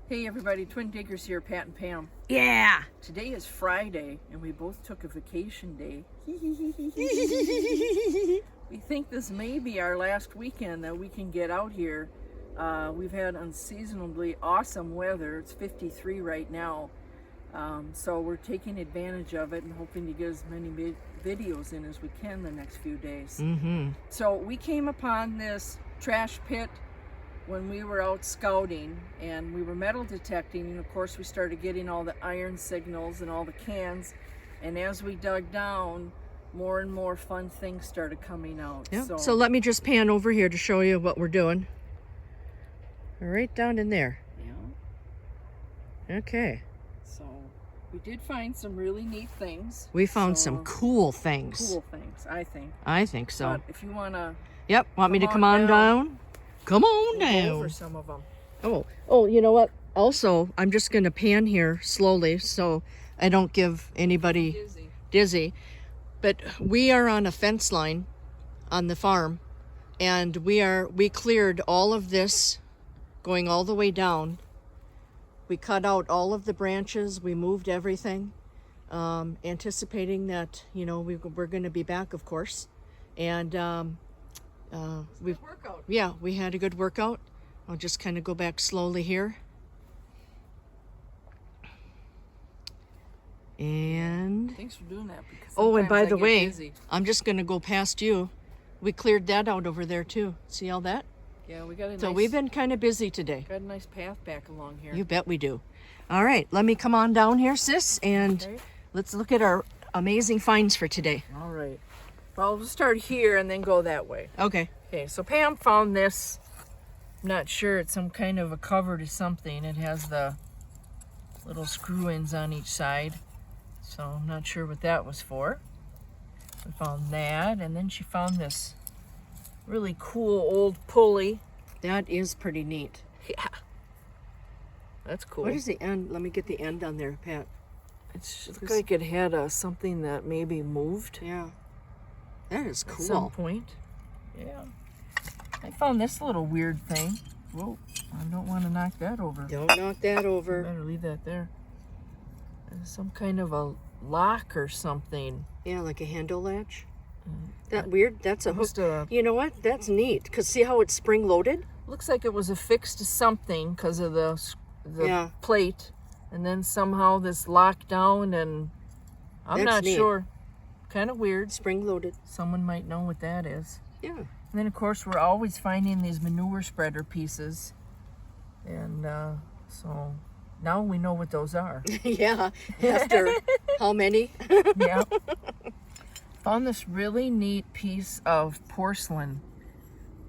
Hey everybody, Twin Diggers here, Pat and Pam. Yeah. Today is Friday and we both took a vacation day. We think this may be our last weekend that we can get out here. We've had unseasonably awesome weather. It's 53 right now. So we're taking advantage of it and hoping to get as many videos in as we can the next few days. So we came upon this trash pit when we were out scouting, and we were metal detecting, and of course we started getting all the iron signals and all the cans, and as we dug down, more and more fun things started coming out. Yeah. So let me just pan over here to show you what we're doing. Right down in there. Yeah. Okay. So we did find some really neat things. We found some cool things. Cool things, I think. I think so. But if you want to... Yep. Want me to come on down? Come on we'll down. Go over some of them. Oh, you know what? Also, I'm just going to pan here slowly so I don't give anybody dizzy. But we are on a fence line on the farm, and we cleared all of this going all the way down. We cut out all of the branches. We moved everything, anticipating that, you know, we're going to be back, of course. And we had a good workout. I'll just kind of go back slowly here. And thanks for doing that. Because and by the way, busy. I'm just going to go past you. We cleared that out over there too. See all that? Yeah, we got a So we've been kind of busy today. Got a nice path back along here. You bet we do. All right, let me come on down here, sis, and let's look at our amazing finds for today. All right. Well, we'll start here and then go that way. Okay. Okay, so Pam found this. I'm not sure. It's some kind of a cover to something. It has the little screw-ins on each side. So I'm not sure what that was for. We found that, and then she found this really cool old pulley. That is pretty neat. Yeah. That's cool. What is the end? Let me get the end on there, Pat. It looks like it had something that maybe moved. Yeah. That is cool. At some point. Yeah. I found this little weird thing. Whoa, I don't want to knock that over. Don't knock that over. Better leave that there. There's some kind of a lock or something. Yeah, like a handle latch. That weird? That's a hook. You know what? That's neat. Because see how it's spring-loaded? Looks like it was affixed to something because of the plate. And then somehow this locked down, and I'm not sure. Kind of weird. Spring-loaded. Someone might know what that is. Yeah. And then, of course, we're always finding these manure spreader pieces. And so now we know what those are. Yeah. After how many? Yeah. Found this really neat piece of porcelain.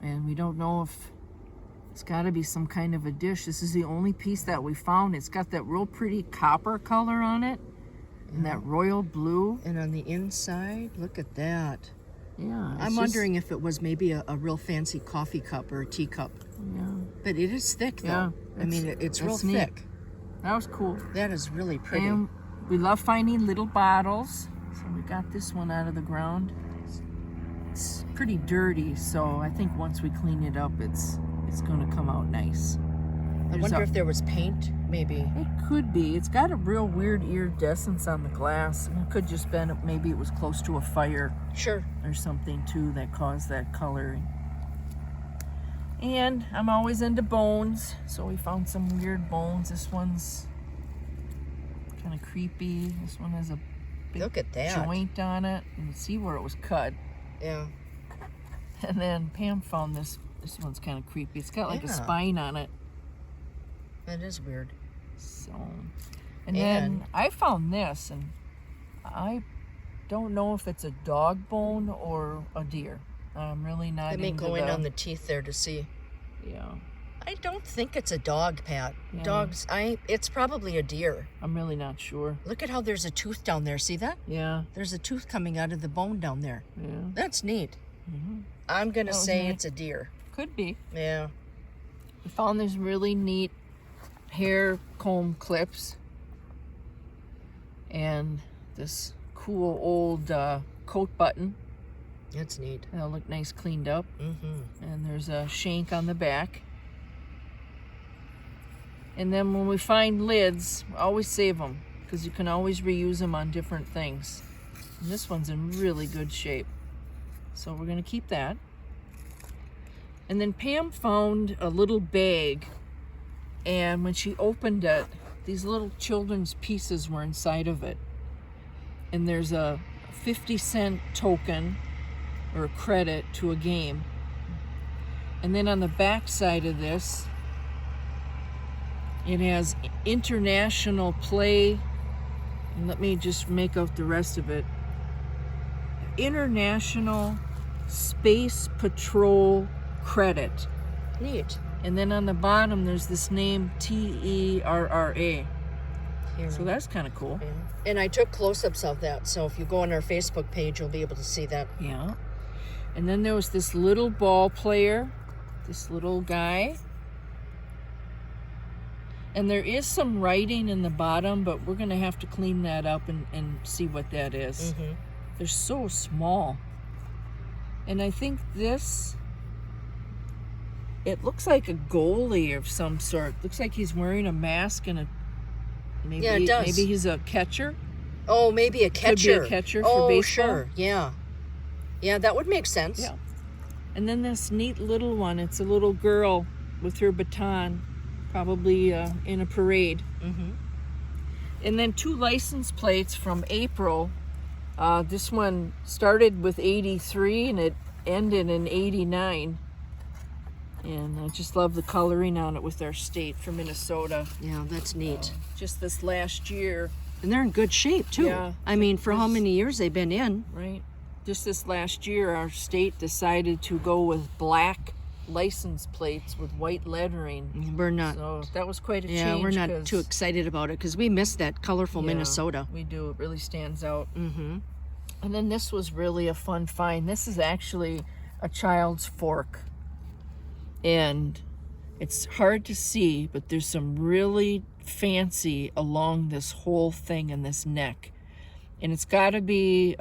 And we don't know if it's got to be some kind of a dish. This is the only piece that we found. It's got that real pretty copper color on it. And that royal blue. And on the inside, look at that. Yeah. I'm wondering if it was maybe a real fancy coffee cup or a teacup. Yeah. But it is thick, though. Yeah, I mean, it's real thick. That was cool. That is really pretty. And we love finding little bottles. So we got this one out of the ground. It's pretty dirty, so I think once we clean it up, it's going to come out nice. I wonder if there was paint, maybe. It could be. It's got a real weird iridescence on the glass. It could just been, maybe it was close to a fire. Sure. Or something, too, that caused that coloring. And I'm always into bones, so we found some weird bones. This one's kind of creepy. This one has a big joint on it. You can see where it was cut. Yeah. And then Pam found this. This one's kind of creepy. It's got like a spine on it. That is weird. So, and then I found this, and I don't know if it's a dog bone or a deer. I'm really not into go in on the teeth there to see. Yeah. I don't think it's a dog, Pat. Yeah. Dogs, it's probably a deer. I'm really not sure. Look at how there's a tooth down there. See that? Yeah. There's a tooth coming out of the bone down there. Yeah. That's neat. Mm-hmm. I'm going to say it's a deer. Could be. Yeah. We found these really neat hair comb clips. And this cool old coat button. That's neat. It'll look nice cleaned up. Mm-hmm. And there's a shank on the back. And then when we find lids, always save them because you can always reuse them on different things. And this one's in really good shape. So we're going to keep that. And then Pam found a little bag, and when she opened it, these little children's pieces were inside of it. And there's a 50-cent token or credit to a game. And then on the back side of this, it has international play, and let me just make out the rest of it. International Space Patrol credit. Neat. And then on the bottom, there's this name TERRA. So that's kind of cool. Yeah. And I took close-ups of that, so if you go on our Facebook page, you'll be able to see that. Yeah. And then there was this little ball player, this little guy. And there is some writing in the bottom, but we're going to have to clean that up and see what that is. Mm-hmm. They're so small. And I think this, it looks like a goalie of some sort. Looks like he's wearing a mask and maybe, yeah, it does. Maybe he's a catcher. Oh, maybe a catcher. Could be a catcher for baseball. Oh, sure. Yeah. Yeah, that would make sense. Yeah. And then this neat little one. It's a little girl with her baton, probably in a parade. Mm-hmm. And then 2 license plates from April. This one started with 83 and it ended in 89. And I just love the coloring on it with our state for Minnesota. Yeah, that's neat. Just this last year. And they're in good shape, too. Yeah. I mean, for how many years they've been in. Right. Just this last year, our state decided to go with black license plates with white lettering. We're not. So that was quite a change. Yeah, we're not too excited about it because we miss that colorful Minnesota. We do. It really stands out. Mm-hmm. And then this was really a fun find. This is actually a child's fork. And it's hard to see, but there's some really fancy along this whole thing in this neck. And it's got to be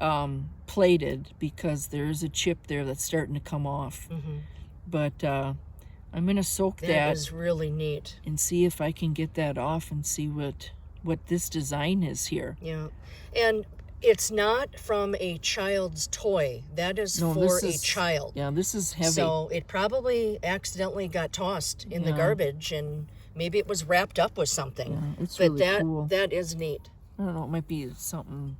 plated because there is a chip there that's starting to come off. Mm-hmm. But I'm going to soak that. That is really neat. And see if I can get that off and see what this design is here. Yeah. And it's not from a child's toy. That is for a child. Yeah, this is heavy. So it probably accidentally got tossed in the garbage, and maybe it was wrapped up with something. Yeah, it's but really cool. That is neat. I don't know. It might be something.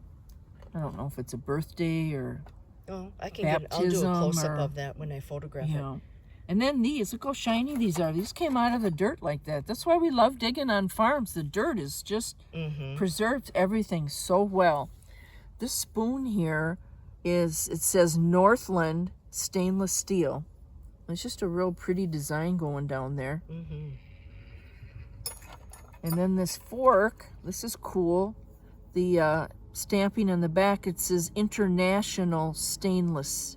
I don't know if it's a birthday or Oh, I can baptism. I'll do a close-up of that when I photograph it. And then these, look how shiny these are. These came out of the dirt like that. That's why we love digging on farms. The dirt is just preserved everything so well. This spoon here it says Northland stainless steel. It's just a real pretty design going down there. Mm-hmm. And then this fork, this is cool. The stamping on the back, it says International Stainless.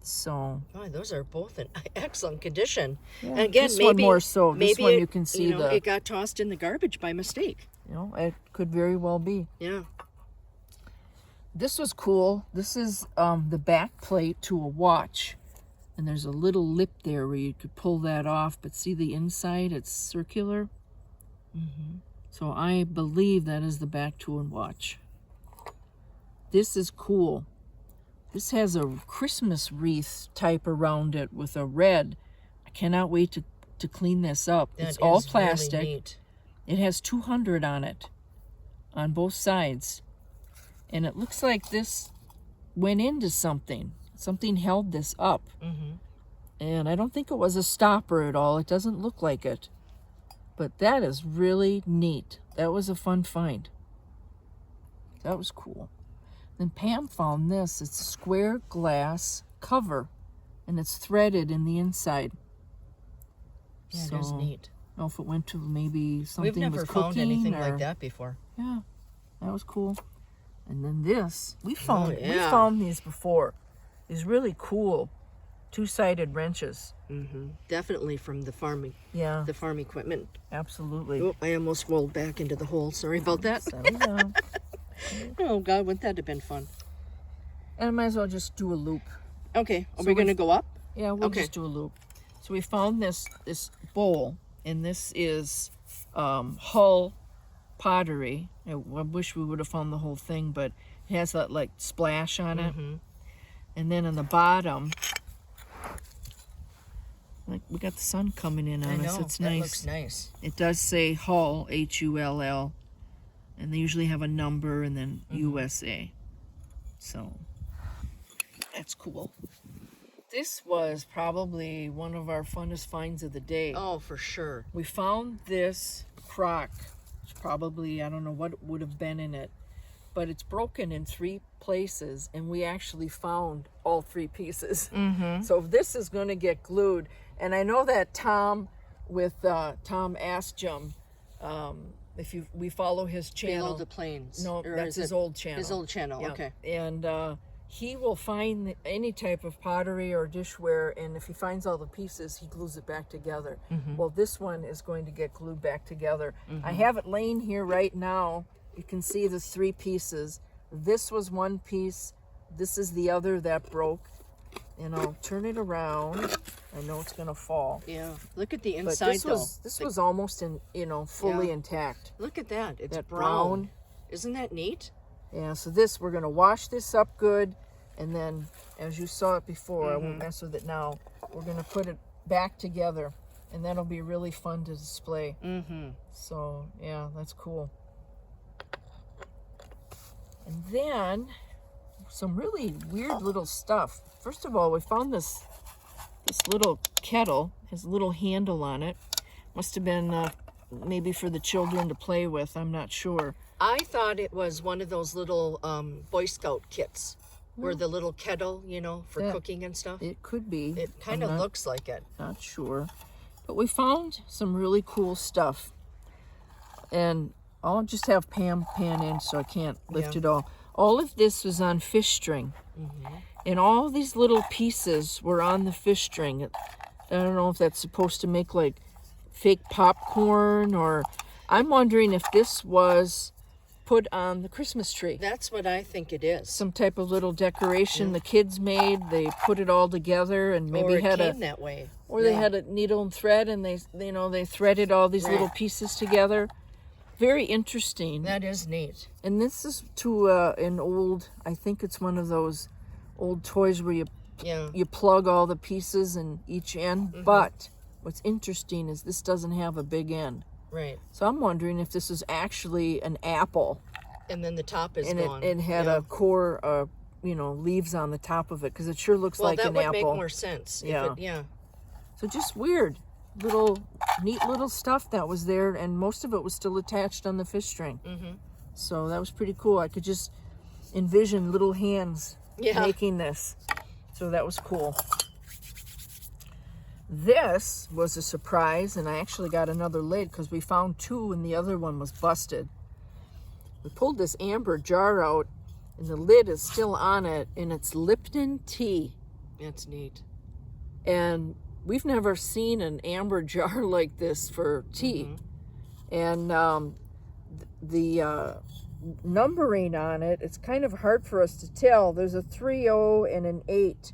So those are both in excellent condition. yeah, and again, this maybe one more so. Maybe this one you can see it got tossed in the garbage by mistake. It could very well be. Yeah. This was cool. This is the back plate to a watch. And there's a little lip there where you could pull that off. But see the inside? It's circular. Mm-hmm. So I believe that is the back to a watch. This is cool. This has a Christmas wreath type around it with a red. I cannot wait to clean this up. It's all plastic. Really neat. It has 200 on it, on both sides. And it looks like this went into something. Something held this up. Mm-hmm. And I don't think it was a stopper at all. It doesn't look like it. But that is really neat. That was a fun find. That was cool. Then Pam found this. It's a square glass cover. And it's threaded in the inside. Yeah, it is neat. I don't know if it went to maybe something We've never with cooking found anything or, like that before. Yeah, that was cool. And then this, we found these before. These really cool 2-sided wrenches. Mm-hmm. Definitely from the farm equipment. Absolutely. Oh, I almost rolled back into the hole. Sorry about that. Settle down. Oh God, wouldn't that have been fun? And I might as well just do a loop. Okay, are we going to go up? Yeah, we'll just do a loop. So we found this bowl, and this is Hull Pottery. I wish we would have found the whole thing, but it has that like splash on it. And then on the bottom, like we got the sun coming in on us. It's that nice. looks nice. It does say Hull, Hull, and they usually have a number and then USA. So that's cool. This was probably one of our funnest finds of the day. Oh, for sure. We found this crock. It's probably, I don't know what would have been in it, but it's broken in 3 places, and we actually found all 3 pieces. So this is going to get glued. And I know that Tom with Tom Asjum, if we follow his channel. Below the Plains. No, Or that's is his it old channel. His old channel, Yeah. okay. And he will find any type of pottery or dishware, and if he finds all the pieces, he glues it back together. Well, this one is going to get glued back together. I have it laying here right now. You can see the 3 pieces. This was one piece. This is the other that broke. And I'll turn it around. I know it's gonna fall. Yeah. Look at the But inside, this was almost fully intact. Look at that. It's That brown. brown. Isn't that neat? Yeah, so we're gonna wash this up good, and then as you saw it before, I won't mess with it now. We're gonna put it back together, and that'll be really fun to display. So yeah, that's cool. And then some really weird little stuff. First of all, we found this little kettle. It has a little handle on it. Must have been maybe for the children to play with. I'm not sure. I thought it was one of those little Boy Scout kits where the little kettle, for Yeah. cooking and stuff. It could be. It kind of looks like it. Not sure. But we found some really cool stuff. And I'll just have Pam pan in so I can't lift it all. All of this was on fish string. And all these little pieces were on the fish string. I don't know if that's supposed to make like fake popcorn, or I'm wondering if this was put on the Christmas tree. That's what I think it is. Some type of little decoration the kids made. They put it all together and maybe Or it had came that way. or they had a needle and thread, and they threaded all these little pieces together. Very interesting. That is neat. And this is to an old, I think it's one of those old toys where you plug all the pieces in each end. But what's interesting is this doesn't have a big end. Right. So I'm wondering if this is actually an apple. And then the top is And gone. it had a core, leaves on the top of it, because it sure looks like an apple. Well, that would make more sense. Yeah. So just weird. Neat little stuff that was there, and most of it was still attached on the fish string. So that was pretty cool. I could just envision little hands making this. So that was cool. This was a surprise, and I actually got another lid because we found 2 and the other one was busted. We pulled this amber jar out, and the lid is still on it, and it's Lipton tea. That's neat. And we've never seen an amber jar like this for tea. And the numbering on it, it's kind of hard for us to tell. There's a 30 and an 8,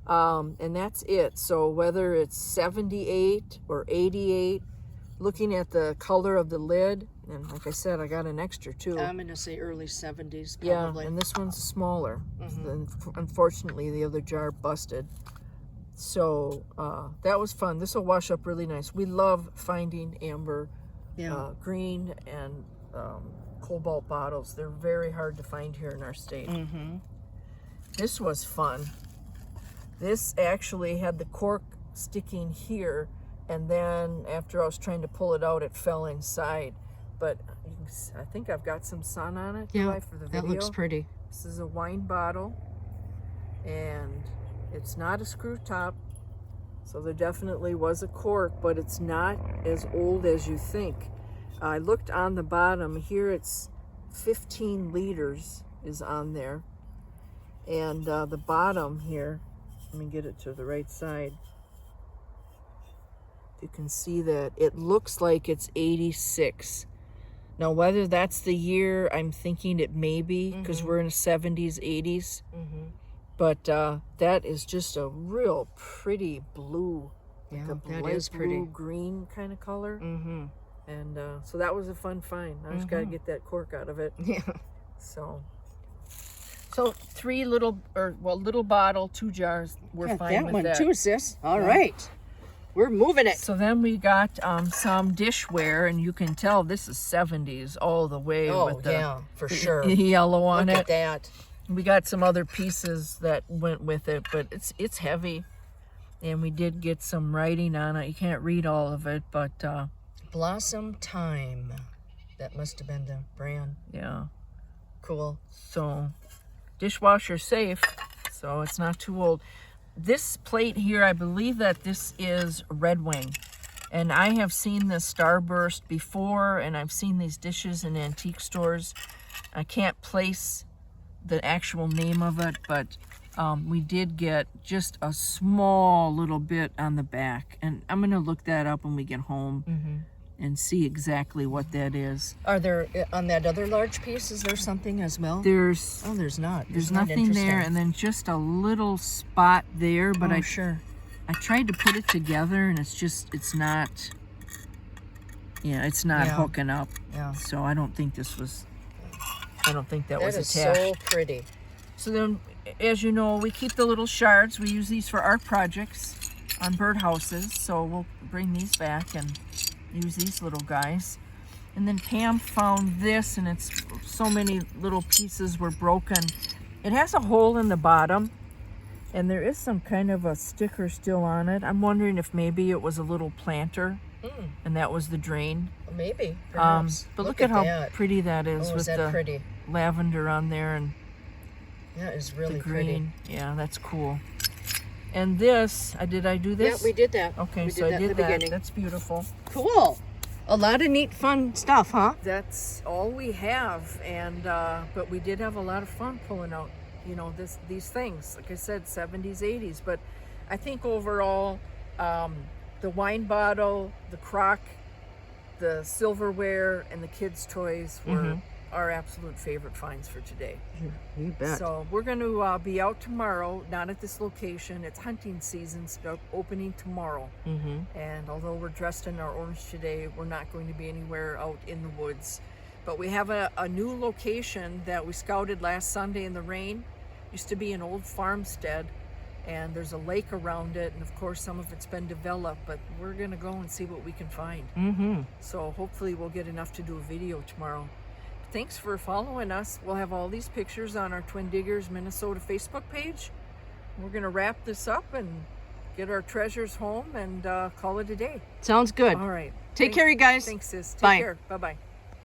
and that's it. So whether it's 78 or 88, looking at the color of the lid, and like I said, I got an extra too. I'm going to say early 70s, Yeah, probably. and this one's smaller. Unfortunately, the other jar busted. So that was fun. This will wash up really nice. We love finding amber, green, and cobalt bottles. They're very hard to find here in our state. This was fun. This actually had the cork sticking here, and then after I was trying to pull it out, it fell inside. But you can see, I think I've got some sun on it for the video. That looks pretty. This is a wine bottle, and it's not a screw top, so there definitely was a cork, but it's not as old as you think. I looked on the bottom here, it's 15 liters is on there, and the bottom here, let me get it to the right side. You can see that it looks like it's 86. Now, whether that's the year, I'm thinking it may be, because we're in the 70s, 80s. But that is just a real pretty blue Yeah, like a that light is pretty. blue green kind of color. Mm-hmm. And so that was a fun find. I just got to get that cork out of it. Yeah. So 3 little bottle, 2 jars. We're Got fine that with one that. too, sis. All right. We're moving it. So then we got some dishware, and you can tell this is 70s all the way. Oh, with the yeah, for sure. yellow on Look it. at that. We got some other pieces that went with it, but it's heavy. And we did get some writing on it. You can't read all of it, but Blossom Time. That must have been the brand. yeah. Cool. So dishwasher safe, so it's not too old. This plate here, I believe that this is Red Wing. And I have seen this Starburst before, and I've seen these dishes in antique stores. I can't place the actual name of it, but we did get just a small little bit on the back. And I'm going to look that up when we get home and see exactly what that is. Are there, on that other large piece, is there something as well? There's Oh, there's not. There's Isn't that nothing there, interesting? and then just a little spot there, but Oh, I sure. tried to put it together, and it's not Yeah. hooking up. Yeah. So I don't think that was That is attached. so pretty. So then, as you know, we keep the little shards. We use these for art projects on birdhouses, so we'll bring these back and use these little guys. And then Pam found this, and it's so many little pieces were broken. It has a hole in the bottom, and there is some kind of a sticker still on it. I'm wondering if maybe it was a little planter, and that was the drain. Maybe, perhaps. But look at how that. pretty that is Oh, with is that the pretty? lavender on there and That is the really green. Yeah, that's cool. And this, did I do this? Yeah, we did that. Okay, we so I that in did the that. beginning. That's beautiful. Cool. A lot of neat, fun stuff, huh? That's all we have, and but we did have a lot of fun pulling out, these things. Like I said, 70s, 80s. But I think overall, the wine bottle, the crock, the silverware, and the kids' toys were our absolute favorite finds for today. You bet. So we're going to be out tomorrow, not at this location. It's hunting season, opening tomorrow. And although we're dressed in our orange today, we're not going to be anywhere out in the woods. But we have a new location that we scouted last Sunday in the rain. Used to be an old farmstead, and there's a lake around it, and of course some of it's been developed, but we're going to go and see what we can find. So hopefully we'll get enough to do a video tomorrow. Thanks for following us. We'll have all these pictures on our Twin Diggers Minnesota Facebook page. We're going to wrap this up and get our treasures home and call it a day. Sounds good. All right. Take care, you guys. Thanks, sis. Take Bye. care. Bye-bye.